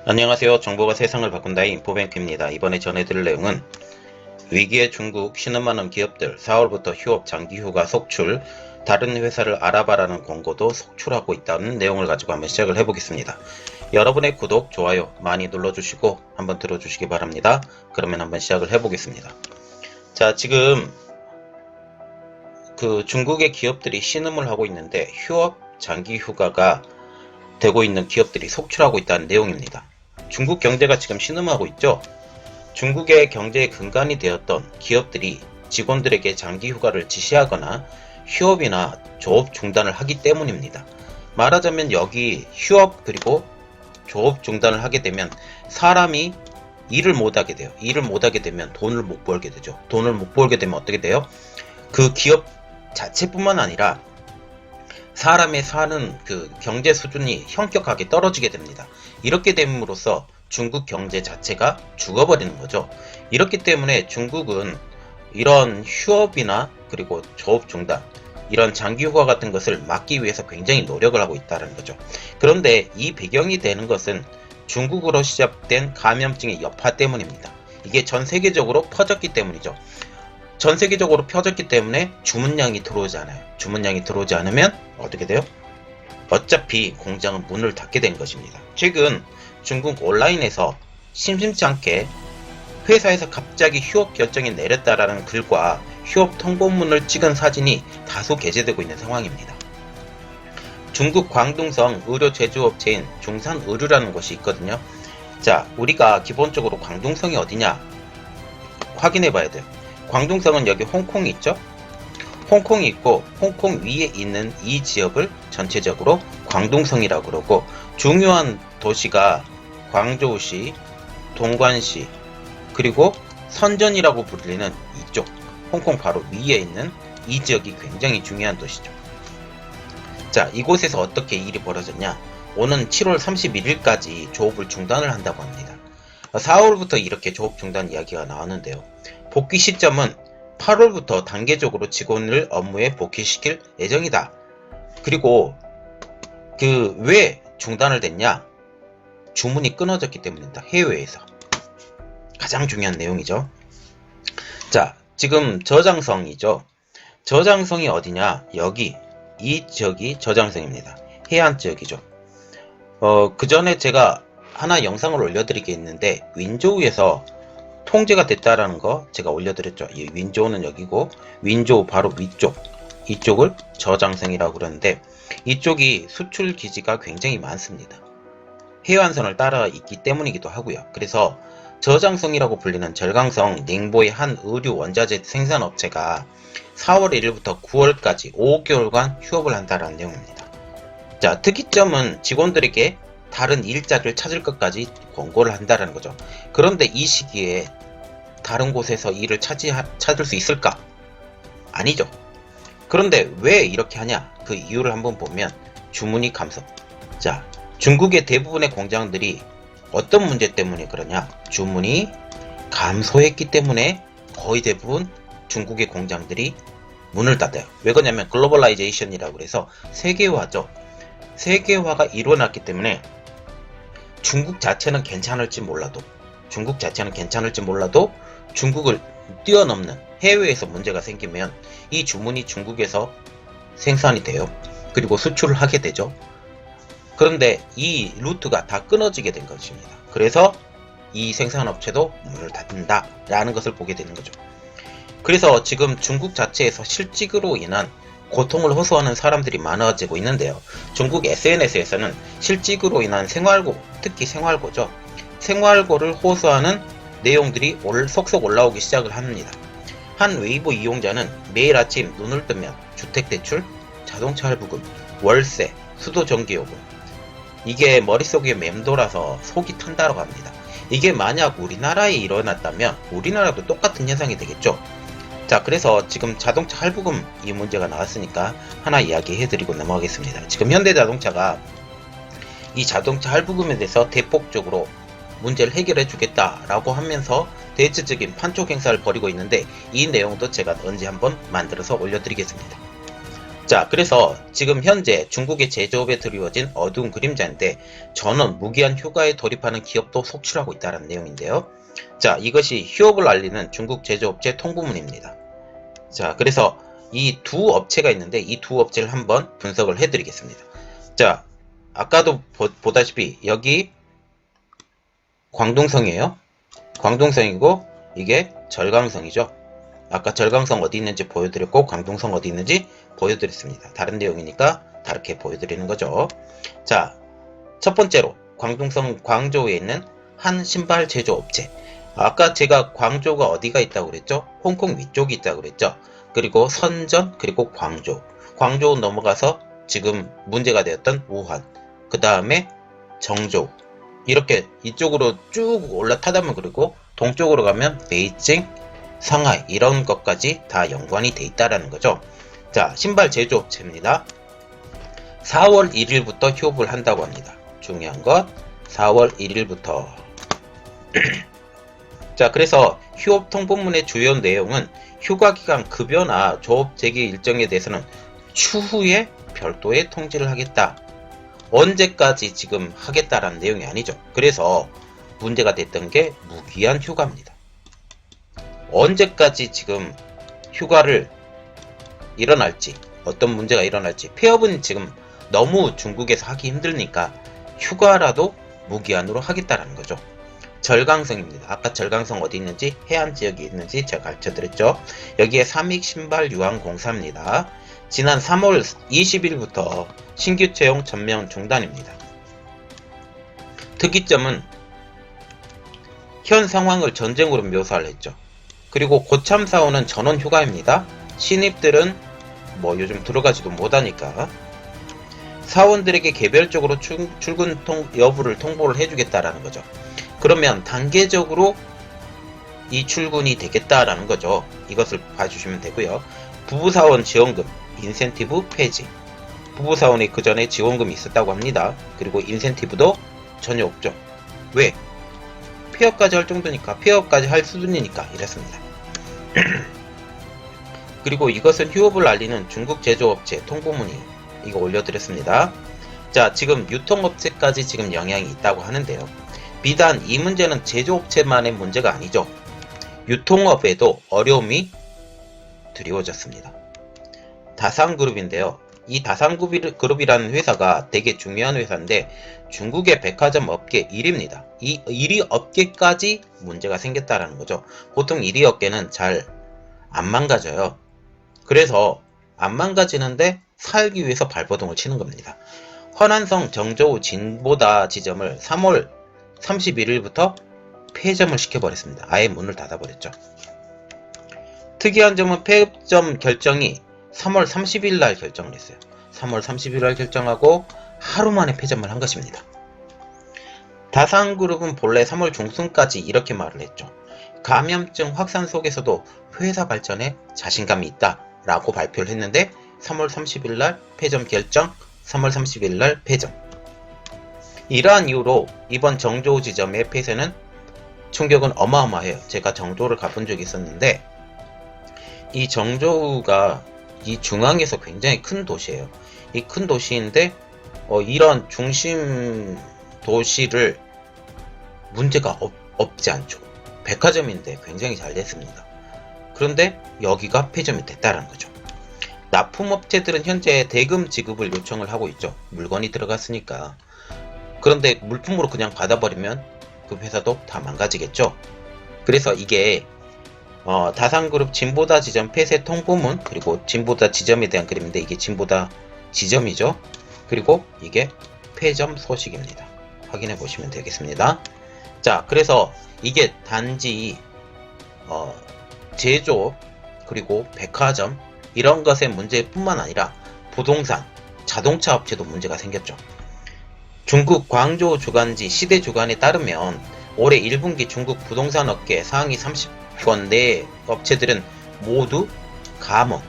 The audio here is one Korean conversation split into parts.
안녕하세요. 정보가 세상을 바꾼다의 인포뱅크입니다. 이번에 전해드릴 내용은 위기의 중국 신음 많은 기업들 4월부터 휴업 장기휴가 속출, 다른 회사를 알아봐라는 권고도 속출하고 있다는 내용을 가지고 한번 시작을 해보겠습니다. 여러분의 구독, 좋아요 많이 눌러주시고 한번 들어주시기 바랍니다. 그러면 한번 시작을 해보겠습니다. 자, 지금 중국의 기업들이 신음을 하고 있는데 휴업 장기휴가가 되고 있는 기업들이 속출하고 있다는 내용입니다. 중국 경제가 지금 신음하고 있죠. 중국의 경제의 근간이 되었던 기업들이 직원들에게 장기휴가를 지시하거나 휴업이나 조업 중단을 하기 때문입니다. 말하자면 여기 휴업 그리고 조업 중단을 하게 되면 사람이 일을 못하게 돼요. 일을 못하게 되면 돈을 못 벌게 되죠. 돈을 못 벌게 되면 어떻게 돼요? 그 기업 자체뿐만 아니라 사람의 사는 경제 수준이 현격하게 떨어지게 됩니다. 이렇게 됨으로써 중국 경제 자체가 죽어버리는 거죠. 이렇기 때문에 중국은 이런 휴업이나 그리고 조업 중단, 이런 장기휴가 같은 것을 막기 위해서 굉장히 노력을 하고 있다는 거죠. 그런데 이 배경이 되는 것은 중국으로 시작된 감염증의 여파 때문입니다. 이게 전 세계적으로 퍼졌기 때문이죠. 전 세계적으로 펴졌기 때문에 주문량이 들어오지 않아요. 주문량이 들어오지 않으면 어떻게 돼요? 어차피 공장은 문을 닫게 된 것입니다. 최근 중국 온라인에서 심심치 않게 회사에서 갑자기 휴업 결정이 내렸다라는 글과 휴업 통보문을 찍은 사진이 다수 게재되고 있는 상황입니다. 중국 광둥성 의료 제조업체인 중산의류라는 곳이 있거든요. 자, 우리가 기본적으로 광둥성이 어디냐 확인해 봐야 돼요. 광둥성은 여기 홍콩이 있죠? 홍콩이 있고 홍콩 위에 있는 이 지역을 전체적으로 광둥성이라고 그러고, 중요한 도시가 광저우시, 동관시, 그리고 선전이라고 불리는 이쪽 홍콩 바로 위에 있는 이 지역이 굉장히 중요한 도시죠. 자, 이곳에서 어떻게 일이 벌어졌냐? 오는 7월 31일까지 조업을 중단을 한다고 합니다. 4월부터 이렇게 조업 중단 이야기가 나왔는데요. 복귀 시점은 8월부터 단계적으로 직원을 업무에 복귀시킬 예정이다. 그리고 왜 중단을 됐냐? 주문이 끊어졌기 때문입니다. 해외에서. 가장 중요한 내용이죠. 자, 지금 저장성이죠. 저장성이 어디냐? 여기 이 지역이 저장성입니다. 해안 지역이죠. 그 전에 제가 하나 영상을 올려드리겠는데 윈조우에서 통제가 됐다라는 거 제가 올려드렸죠. 이 윈조우는 여기고 윈조우 바로 위쪽, 이쪽을 저장성이라고 그러는데 이쪽이 수출 기지가 굉장히 많습니다. 해안선을 따라 있기 때문이기도 하고요. 그래서 저장성이라고 불리는 절강성 닝보의 한 의류 원자재 생산업체가 4월 1일부터 9월까지 5개월간 휴업을 한다는 내용입니다. 자, 특이점은 직원들에게 다른 일자리를 찾을 것까지 권고를 한다는 거죠. 그런데 이 시기에 다른 곳에서 일을 찾을 수 있을까? 아니죠. 그런데 왜 이렇게 하냐? 그 이유를 한번 보면 주문이 감소. 자, 중국의 대부분의 공장들이 어떤 문제 때문에 그러냐? 주문이 감소했기 때문에 거의 대부분 중국의 공장들이 문을 닫아요. 왜 그러냐면 글로벌라이제이션이라고 해서 세계화죠. 세계화가 일어났기 때문에 중국 자체는 괜찮을지 몰라도 중국을 뛰어넘는 해외에서 문제가 생기면 이 주문이 중국에서 생산이 돼요. 그리고 수출을 하게 되죠. 그런데 이 루트가 다 끊어지게 된 것입니다. 그래서 이 생산업체도 문을 닫는다 라는 것을 보게 되는 거죠. 그래서 지금 중국 자체에서 실직으로 인한 고통을 호소하는 사람들이 많아지고 있는데요. 중국 SNS에서는 실직으로 인한 생활고, 특히 생활고죠. 생활고를 호소하는 내용들이 속속 올라오기 시작을 합니다. 한 웨이보 이용자는 매일 아침 눈을 뜨면 주택대출, 자동차 할부금, 월세, 수도 전기요금, 이게 머릿속에 맴돌아서 속이 탄다고 합니다. 이게 만약 우리나라에 일어났다면 우리나라도 똑같은 현상이 되겠죠. 자, 그래서 지금 자동차 할부금 이 문제가 나왔으니까 하나 이야기해드리고 넘어가겠습니다. 지금 현대자동차가 이 자동차 할부금에 대해서 대폭적으로 문제를 해결해 주겠다라고 하면서 대체적인 판촉 행사를 벌이고 있는데 이 내용도 제가 언제 한번 만들어서 올려드리겠습니다. 자, 그래서 지금 현재 중국의 제조업에 드리워진 어두운 그림자인데 전원 무기한 휴가에 돌입하는 기업도 속출하고 있다는 내용인데요. 자, 이것이 휴업을 알리는 중국 제조업체 통보문입니다. 자, 그래서 이 두 업체가 있는데 이 두 업체를 한번 분석을 해드리겠습니다. 자, 아까도 보다시피 여기 광둥성이에요. 광둥성이고 이게 절강성이죠. 아까 절강성 어디 있는지 보여드렸고 광둥성 어디 있는지 보여드렸습니다. 다른 내용이니까 다르게 보여드리는 거죠. 자, 첫 번째로 광둥성 광저우에 있는 한 신발 제조업체. 아까 제가 광저우가 어디가 있다고 그랬죠? 홍콩 위쪽이 있다고 그랬죠? 그리고 선전, 그리고 광저우. 광저우 넘어가서 지금 문제가 되었던 우한. 그 다음에 정저우. 이렇게 이쪽으로 쭉 올라타다면 그리고 동쪽으로 가면 베이징, 상하이 이런 것까지 다 연관이 돼 있다라는 거죠. 자, 신발 제조업체입니다. 4월 1일부터 휴업을 한다고 합니다. 중요한 것 4월 1일부터 자, 그래서 휴업 통보문의 주요 내용은 휴가기간 급여나 조업 재개 일정에 대해서는 추후에 별도의 통지를 하겠다. 언제까지 지금 하겠다라는 내용이 아니죠. 그래서 문제가 됐던 게 무기한 휴가입니다. 언제까지 지금 휴가를 일어날지, 어떤 문제가 일어날지, 폐업은 지금 너무 중국에서 하기 힘드니까 휴가라도 무기한으로 하겠다라는 거죠. 절강성입니다. 아까 절강성 어디 있는지, 해안 지역에 있는지 제가 가르쳐 드렸죠. 여기에 삼익 신발 유한 공사입니다. 지난 3월 20일부터 신규 채용 전면 중단입니다. 특이점은 현 상황을 전쟁으로 묘사를 했죠. 그리고 고참 사원은 전원 휴가입니다. 신입들은 뭐 요즘 들어가지도 못하니까 사원들에게 개별적으로 출근 여부를 통보를 해주겠다라는 거죠. 그러면 단계적으로 이 출근이 되겠다라는 거죠. 이것을 봐주시면 되고요. 부부사원 지원금, 인센티브 폐지. 부부사원이 그 전에 지원금이 있었다고 합니다. 그리고 인센티브도 전혀 없죠. 왜? 폐업까지 할 정도니까, 폐업까지 할 수준이니까 이랬습니다. 그리고 이것은 휴업을 알리는 중국 제조업체 통보문이 이거 올려드렸습니다. 자, 지금 유통업체까지 지금 영향이 있다고 하는데요. 비단 이 문제는 제조업체만의 문제가 아니죠. 유통업에도 어려움이 드리워졌습니다. 다산그룹인데요. 이 다산그룹이라는 회사가 되게 중요한 회사인데 중국의 백화점 업계 1위입니다. 이 1위 업계까지 문제가 생겼다라는 거죠. 보통 1위 업계는 잘 안 망가져요. 그래서 안 망가지는데 살기 위해서 발버둥을 치는 겁니다. 허난성 정저우 진보다 지점을 3월 31일부터 폐점을 시켜버렸습니다. 아예 문을 닫아버렸죠. 특이한 점은 폐점 결정이 3월 30일 날 결정을 했어요. 3월 30일 날 결정하고 하루 만에 폐점을 한 것입니다. 다산그룹은 본래 3월 중순까지 이렇게 말을 했죠. 감염증 확산 속에서도 회사 발전에 자신감이 있다 라고 발표를 했는데 3월 30일 날 폐점 결정, 3월 30일 날 폐점. 이러한 이유로 이번 정저우 지점의 폐쇄는 충격은 어마어마해요. 제가 정저우를 가본 적이 있었는데 이 정저우가 이 중앙에서 굉장히 큰 도시예요. 이 큰 도시인데 이런 중심 도시를 문제가 없지 않죠. 백화점인데 굉장히 잘 됐습니다. 그런데 여기가 폐점이 됐다는 거죠. 납품업체들은 현재 대금 지급을 요청을 하고 있죠. 물건이 들어갔으니까. 그런데 물품으로 그냥 받아버리면 그 회사도 다 망가지겠죠. 그래서 이게 다산그룹 진보다 지점 폐쇄 통보문, 그리고 진보다 지점에 대한 그림인데 이게 진보다 지점이죠. 그리고 이게 폐점 소식입니다. 확인해 보시면 되겠습니다. 자, 그래서 이게 단지 제조 그리고 백화점 이런 것의 문제뿐만 아니라 부동산, 자동차 업체도 문제가 생겼죠. 중국 광저우 주간지 시대 주간에 따르면 올해 1분기 중국 부동산 업계 상위 30권 내 업체들은 모두 감원.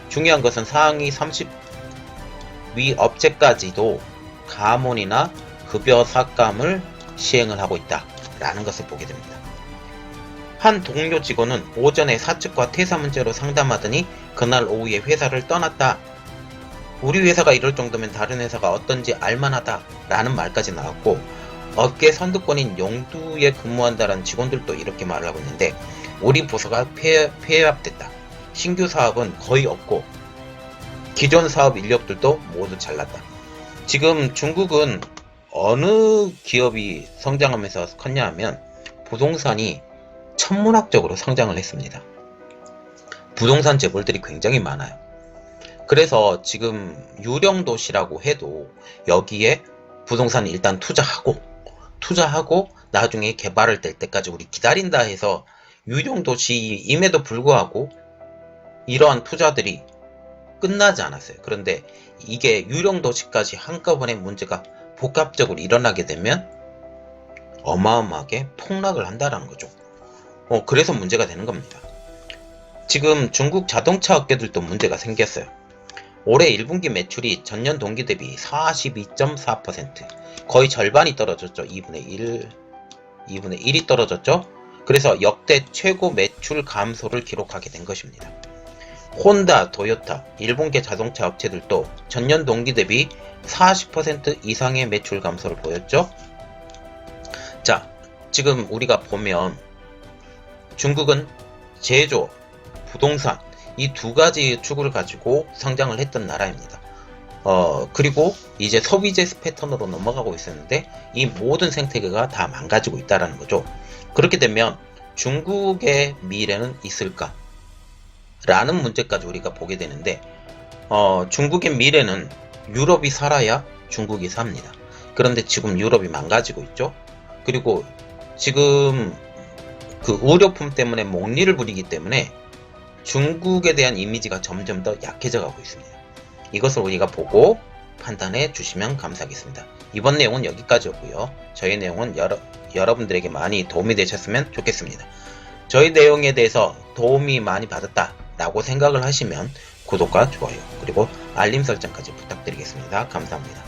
중요한 것은 상위 30위 업체까지도 감원이나 급여 삭감을 시행을 하고 있다라는 것을 보게 됩니다. 한 동료 직원은 오전에 사측과 퇴사 문제로 상담하더니 그날 오후에 회사를 떠났다 우리 회사가 이럴 정도면 다른 회사가 어떤지 알만하다 라는 말까지 나왔고, 업계 선두권인 용두에 근무한다는 직원들도 이렇게 말을 하고 있는데, 우리 부서가 폐합됐다. 신규 사업은 거의 없고 기존 사업 인력들도 모두 잘났다. 지금 중국은 어느 기업이 성장하면서 컸냐 하면 부동산이 천문학적으로 성장을 했습니다. 부동산 재벌들이 굉장히 많아요. 그래서 지금 유령 도시라고 해도 여기에 부동산 일단 투자하고 나중에 개발을 될 때까지 우리 기다린다 해서 유령 도시임에도 불구하고 이러한 투자들이 끝나지 않았어요. 그런데 이게 유령 도시까지 한꺼번에 문제가 복합적으로 일어나게 되면 어마어마하게 폭락을 한다라는 거죠. 그래서 문제가 되는 겁니다. 지금 중국 자동차 업계들도 문제가 생겼어요. 올해 1분기 매출이 전년 동기 대비 42.4%, 거의 절반이 떨어졌죠. 2분의 1이 떨어졌죠. 그래서 역대 최고 매출 감소를 기록하게 된 것입니다. 혼다, 도요타, 일본계 자동차 업체들도 전년 동기 대비 40% 이상의 매출 감소를 보였죠. 자, 지금 우리가 보면 중국은 제조, 부동산 이 두 가지 축을 가지고 성장을 했던 나라입니다. 그리고 이제 소비재 패턴으로 넘어가고 있었는데 이 모든 생태계가 다 망가지고 있다라는 거죠. 그렇게 되면 중국의 미래는 있을까? 라는 문제까지 우리가 보게 되는데, 중국의 미래는 유럽이 살아야 중국이 삽니다. 그런데 지금 유럽이 망가지고 있죠. 그리고 지금 그 의료품 때문에 목리를 부리기 때문에 중국에 대한 이미지가 점점 더 약해져 가고 있습니다. 이것을 우리가 보고 판단해 주시면 감사하겠습니다. 이번 내용은 여기까지였고요. 저희 내용은 여러분들에게 많이 도움이 되셨으면 좋겠습니다. 저희 내용에 대해서 도움이 많이 받았다 라고 생각을 하시면 구독과 좋아요 그리고 알림 설정까지 부탁드리겠습니다. 감사합니다.